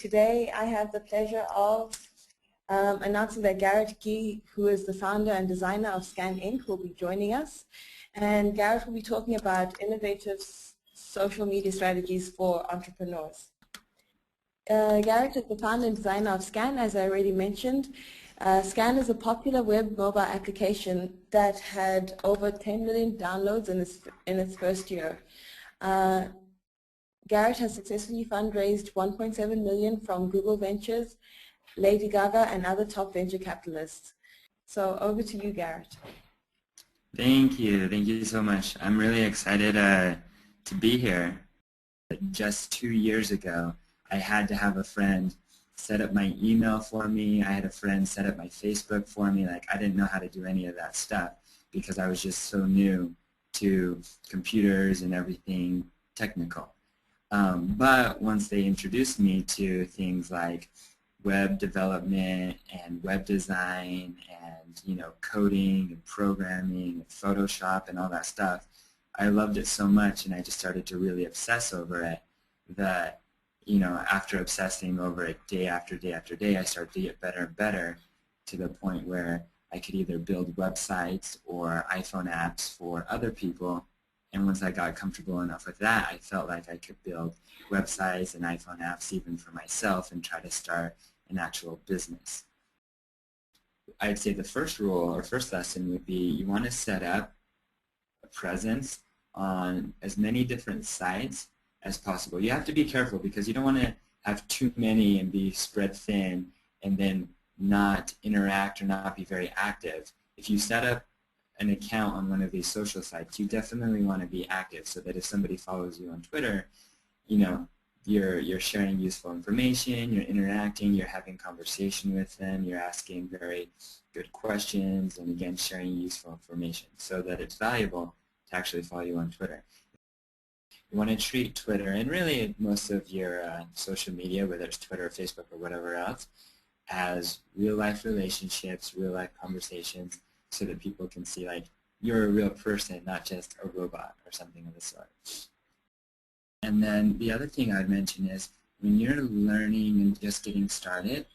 today I have the pleasure of announcing that Garrett Gee, who is the founder and designer of Scan Inc., will be joining us. And Garrett will be talking about innovative social media strategies for entrepreneurs. Garrett is the founder and designer of Scan, as I already mentioned. Scan is a popular web mobile application that had over 10 million downloads in its first year. Garrett has successfully fundraised $1.7 million from Google Ventures, Lady Gaga, and other top venture capitalists. So over to you, Garrett. Thank you so much. I'm really excited to be here. Just 2 years ago, I had to have a friend set up my email for me. I had a friend set up my Facebook for me. Like, I didn't know how to do any of that stuff because I was just so new to computers and everything technical. But once they introduced me to things like web development and web design and coding and programming and Photoshop and all that stuff, I loved it so much, and I just started to really obsess over it that after obsessing over it day after day after day, I started to get better and better to the point where I could either build websites or iPhone apps for other people. And once I got comfortable enough with that, I felt like I could build websites and iPhone apps even for myself and try to start an actual business. I'd say the first rule or first lesson would be you want to set up a presence on as many different sites as possible. You have to be careful because you don't want to have too many and be spread thin and then not interact or not be very active. If you set up an account on one of these social sites, you definitely want to be active so that if somebody follows you on Twitter, you're sharing useful information, you're interacting, you're having conversation with them, you're asking very good questions, and again, sharing useful information so that it's valuable to actually follow you on Twitter. You want to treat Twitter and really most of your social media, whether it's Twitter or Facebook or whatever else, as real-life relationships, real-life conversations, so that people can see like you're a real person, not just a robot or something of the sort. And then the other thing I'd mention is when you're learning and just getting started,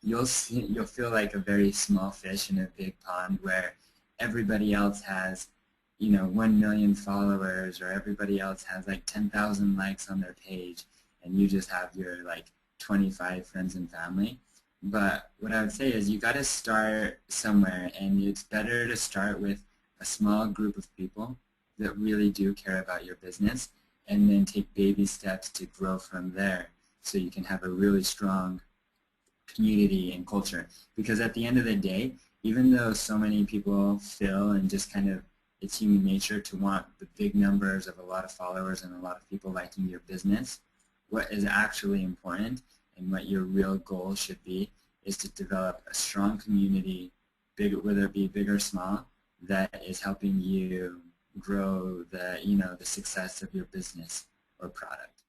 you'll feel like a very small fish in a big pond where everybody else has 1 million followers, or everybody else has like 10,000 likes on their page, and you just have your like 25 friends and family. But what I would say is you got to start somewhere, and it's better to start with a small group of people that really do care about your business, and then take baby steps to grow from there so you can have a really strong community and culture. Because at the end of the day, even though so many people feel and just kind of it's human nature to want the big numbers of a lot of followers and a lot of people liking your business, what is actually important and what your real goal should be is to develop a strong community, whether it be big or small, that is helping you grow the success of your business or product.